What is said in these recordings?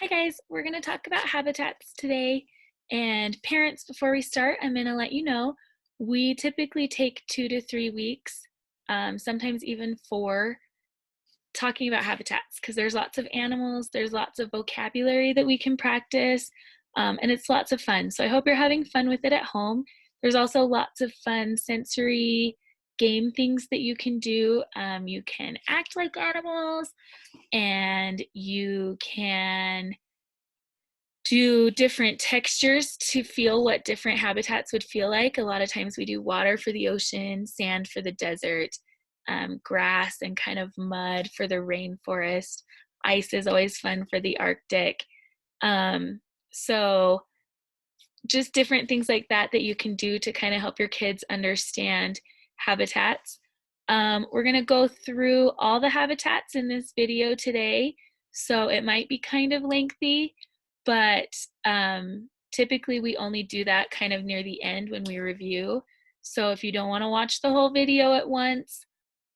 Hi guys, we're going to talk about habitats today. And parents, before we start, I'm going to let you know we typically take 2 to 3 weeks, sometimes even 4, talking about habitats because there's lots of animals, there's lots of vocabulary that we can practice, and it's lots of fun. So I hope you're having fun with it at home. There's also lots of fun sensory game things that you can do. You can act like animals, and you can do different textures to feel what different habitats would feel like. A lot of times we do water for the ocean, sand for the desert, grass and kind of mud for the rainforest. Ice is always fun for the Arctic. So just different things like that that you can do to kind of help your kids understand habitats. We're going to go through all the habitats in this video today, so it might be kind of lengthy, but typically we only do that kind of near the end when we review. So if you don't want to watch the whole video at once,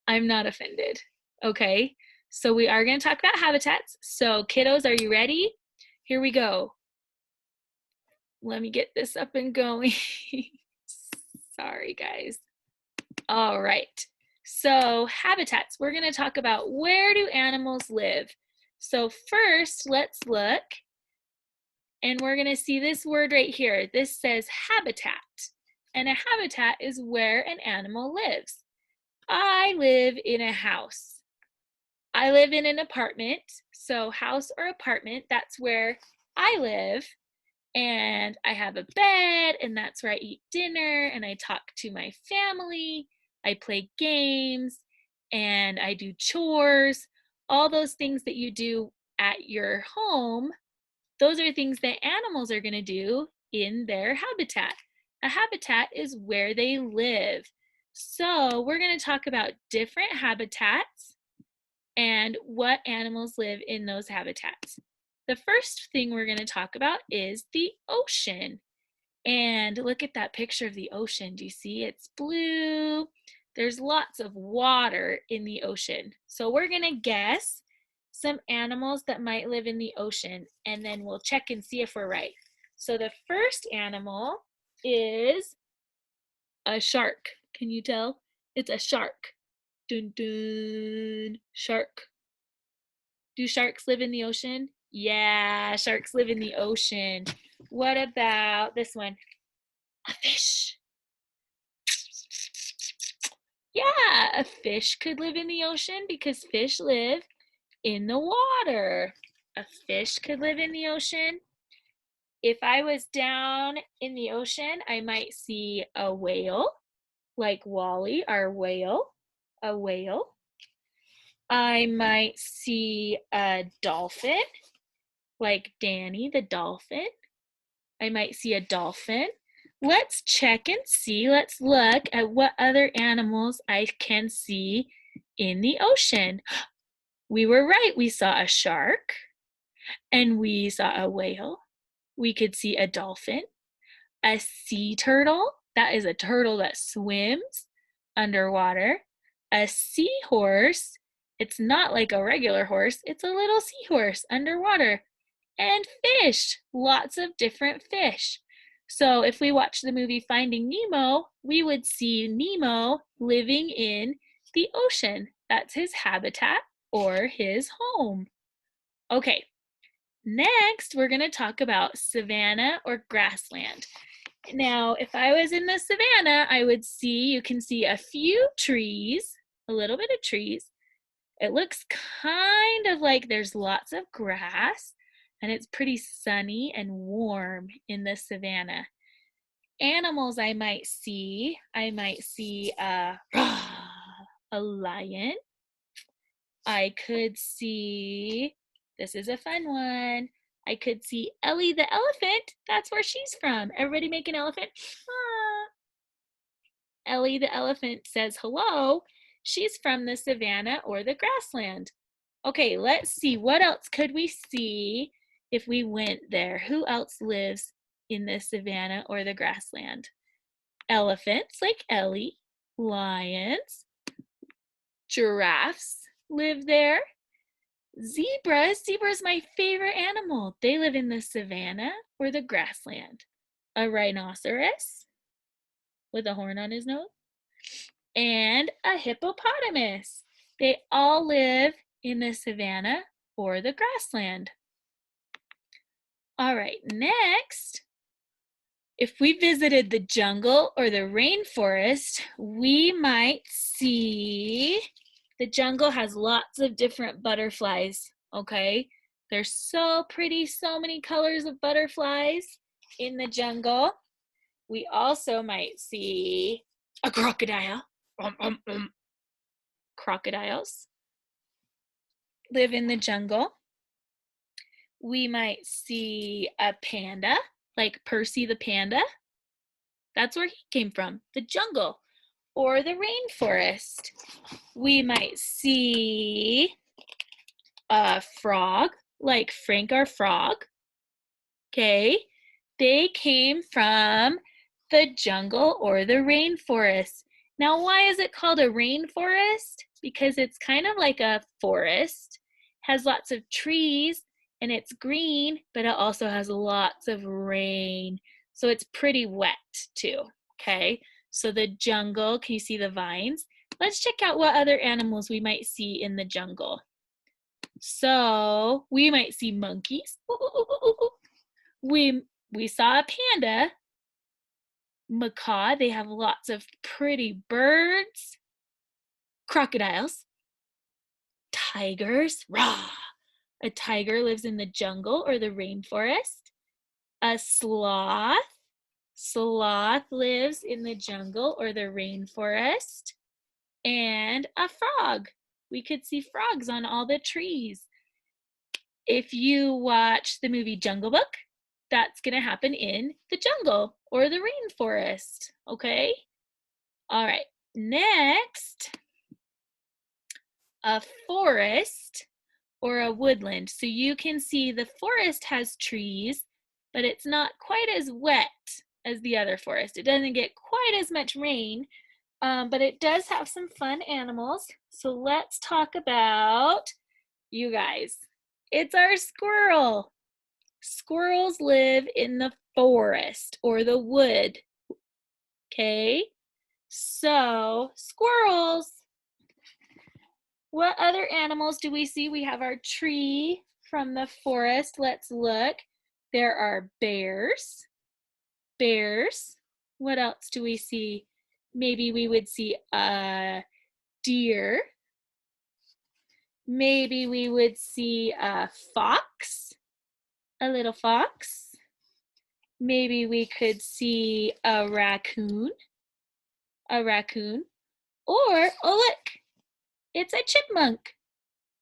I'm not offended. Okay, so we are going to talk about habitats. So kiddos, are you ready? Here we go. Let me get this up and going. Sorry, guys. All right. So habitats, we're going to talk about where do animals live. So first, let's look, and we're going to see this word right here. This says habitat, and a habitat is where an animal lives. I live in a house. I live in an apartment. So house or apartment, that's where I live. And I have a bed, and that's where I eat dinner, and I talk to my family, I play games, and I do chores. All those things that you do at your home, those are things that animals are going to do in their habitat. A habitat is where they live. So we're going to talk about different habitats and what animals live in those habitats. The first thing we're going to talk about is the ocean. And look at that picture of the ocean. Do you see? It's blue. There's lots of water in the ocean. So we're going to guess some animals that might live in the ocean, and then we'll check and see if we're right. So the first animal is a shark. Can you tell? It's a shark. Dun dun. Shark. Do sharks live in the ocean? Yeah, sharks live in the ocean. What about this one? A fish. Yeah, a fish could live in the ocean because fish live in the water. A fish could live in the ocean. If I was down in the ocean, I might see a whale, like Wally, our whale, a whale. I might see a dolphin, like Danny the dolphin. I might see a dolphin. Let's check and see. Let's look at what other animals I can see in the ocean. We were right. We saw a shark, and we saw a whale. We could see a dolphin, a sea turtle. That is a turtle that swims underwater. A seahorse. It's not like a regular horse. It's a little seahorse underwater. And fish. Lots of different fish. So if we watch the movie Finding Nemo, we would see Nemo living in the ocean. That's his habitat or his home. Okay, next we're going to talk about savanna or grassland. Now, if I was in the savanna, I would see, you can see a few trees, a little bit of trees. It looks kind of like there's lots of grass, and it's pretty sunny and warm in the savanna. Animals I might see a lion. I could see, this is a fun one, I could see Ellie the elephant. That's where she's from. Everybody make an elephant. Ah. Ellie the elephant says hello. She's from the savanna or the grassland. Okay, let's see. What else could we see if we went there? Who else lives in the savanna or the grassland? Elephants like Ellie, lions, giraffes live there. Zebras. Zebra is my favorite animal. They live in the savanna or the grassland. A rhinoceros with a horn on his nose and a hippopotamus. They all live in the savanna or the grassland. All right, next, if we visited the jungle or the rainforest, we might see the jungle has lots of different butterflies, okay? They're so pretty, so many colors of butterflies in the jungle. We also might see a crocodile. Crocodiles live in the jungle. We might see a panda, like Percy the panda. That's where he came from, the jungle or the rainforest. We might see a frog, like Frank our frog. Okay, they came from the jungle or the rainforest. Now, why is it called a rainforest? Because it's kind of like a forest, has lots of trees, and it's green, but it also has lots of rain. So it's pretty wet too, okay? So the jungle, can you see the vines? Let's check out what other animals we might see in the jungle. So we might see monkeys. We saw a panda, macaw. They have lots of pretty birds. Crocodiles, tigers. Rah! A tiger lives in the jungle or the rainforest. A sloth. Sloth lives in the jungle or the rainforest. And a frog. We could see frogs on all the trees. If you watch the movie Jungle Book, that's going to happen in the jungle or the rainforest, okay? All right, next, a forest or a woodland. So you can see the forest has trees, but it's not quite as wet as the other forest. It doesn't get quite as much rain, but it does have some fun animals. So let's talk about, you guys, it's our squirrel. Squirrels live in the forest or the wood, okay? So, squirrels. What other animals do we see? We have our tree from the forest. Let's look. There are bears. Bears. What else do we see? Maybe we would see a deer. Maybe we would see a fox, a little fox. Maybe we could see a raccoon. A raccoon. Or, oh look, it's a chipmunk,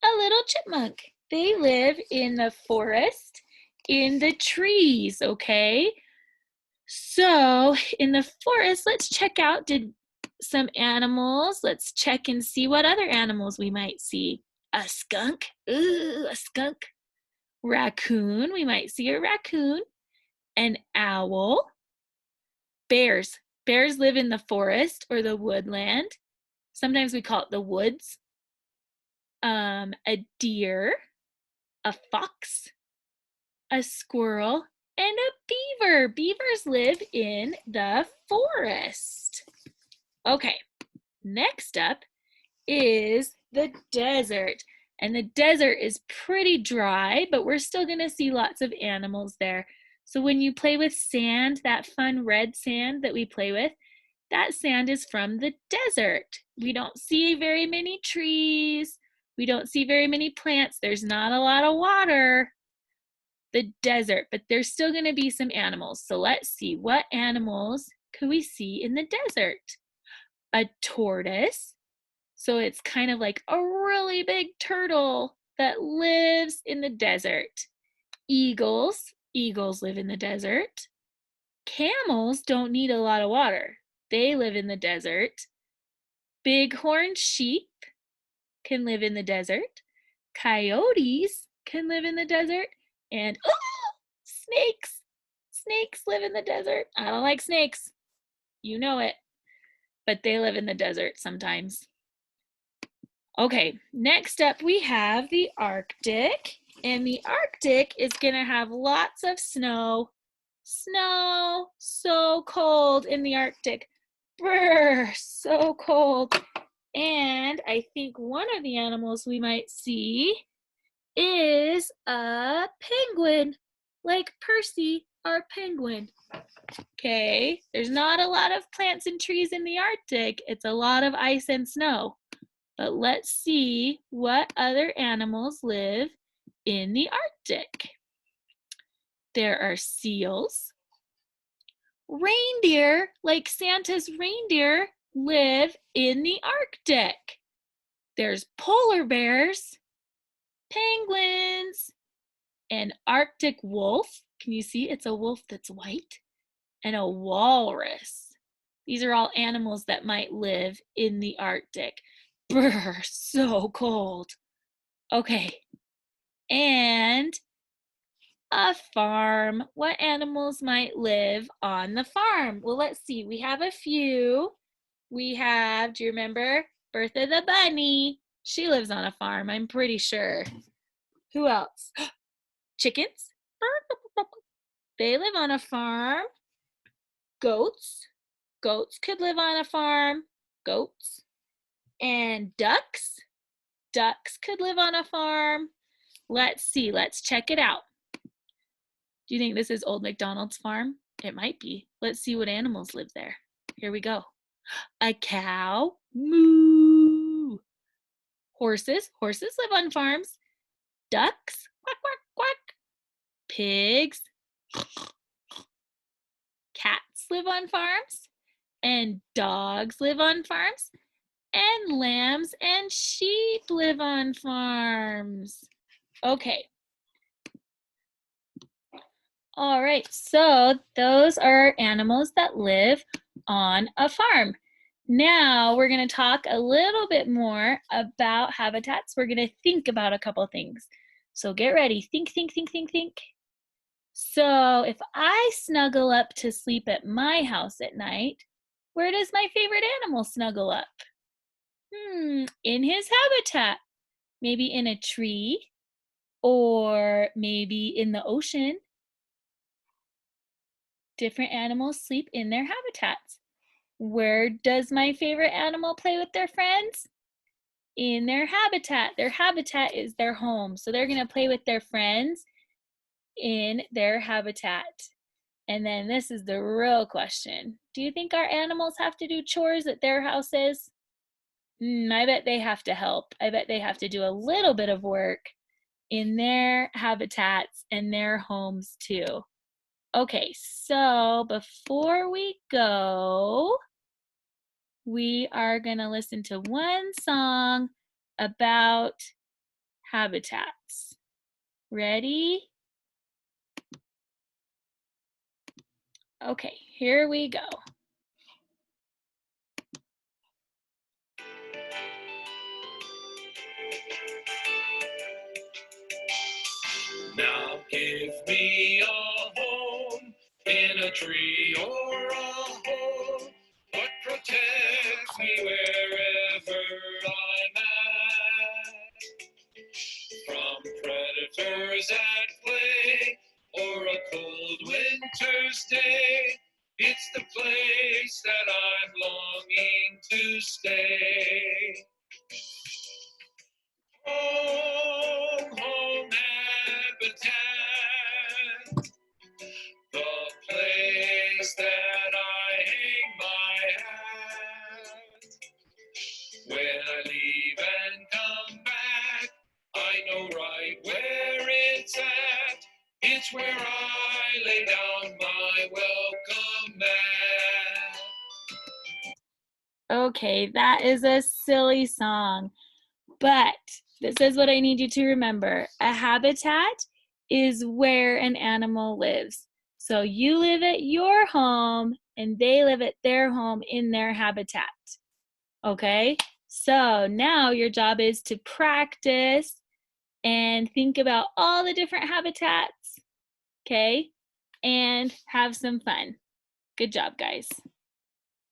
a little chipmunk. They live in the forest, in the trees, okay? So in the forest, let's check out some animals. Let's check and see what other animals we might see. A skunk, ooh, a skunk. Raccoon, we might see a raccoon. An owl. Bears. Bears live in the forest or the woodland. Sometimes we call it the woods. A deer, a fox, a squirrel, and a beaver. Beavers live in the forest. Okay, next up is the desert. And the desert is pretty dry, but we're still gonna see lots of animals there. So when you play with sand, that fun red sand that we play with, that sand is from the desert. We don't see very many trees. We don't see very many plants. There's not a lot of water. The desert, but there's still going to be some animals. So let's see, what animals could we see in the desert? A tortoise. So it's kind of like a really big turtle that lives in the desert. Eagles. Eagles live in the desert. Camels don't need a lot of water. They live in the desert. Bighorn sheep can live in the desert. Coyotes can live in the desert. And snakes. Snakes live in the desert. I don't like snakes. You know it. But they live in the desert sometimes. Okay, next up we have the Arctic, and the Arctic is gonna have lots of snow. Snow, so cold in the Arctic. Brr, so cold. And I think one of the animals we might see is a penguin, like Percy, our penguin. Okay, there's not a lot of plants and trees in the Arctic. It's a lot of ice and snow. But let's see what other animals live in the Arctic. There are seals. Reindeer, like Santa's reindeer, live in the Arctic. There's polar bears, penguins, an Arctic wolf. Can you see? It's a wolf that's white. And a walrus. These are all animals that might live in the Arctic. Brr, so cold. Okay, and a farm. What animals might live on the farm? Well, let's see. We have a few. We have, do you remember Bertha the bunny? She lives on a farm, I'm pretty sure. Who else? Chickens. They live on a farm. Goats. Goats could live on a farm. Goats. And ducks. Ducks could live on a farm. Let's see. Let's check it out. Do you think this is Old MacDonald's farm? It might be. Let's see what animals live there. Here we go. A cow. Moo. Horses. Horses live on farms. Ducks. Quack, quack, quack. Pigs. Cats live on farms. And dogs live on farms. And lambs and sheep live on farms. Okay. All right, so those are animals that live on a farm. Now we're going to talk a little bit more about habitats. We're going to think about a couple things. So get ready. Think, think, think, think, think. So if I snuggle up to sleep at my house at night, where does my favorite animal snuggle up? In his habitat. Maybe in a tree, or maybe in the ocean. Different animals sleep in their habitats. Where does my favorite animal play with their friends? In their habitat. Their habitat is their home. So they're going to play with their friends in their habitat. And then this is the real question. Do you think our animals have to do chores at their houses? I bet they have to help. I bet they have to do a little bit of work in their habitats and their homes too. Okay, so before we go, we are gonna listen to one song about habitats. Ready? Okay, here we go. Now give me a home in a tree or a hole, what protects me wherever I'm at. From predators at play or a cold winter's day, it's the place that I'm longing to stay. Home, home habitat, the place that I hang my hat. When I leave and come back, I know right where it's at. It's where I lay down my welcome mat. Okay, that is a silly song, but this is what I need you to remember. A habitat is where an animal lives. So you live at your home and they live at their home in their habitat. Okay, so now your job is to practice and think about all the different habitats, okay, and have some fun. Good job, guys.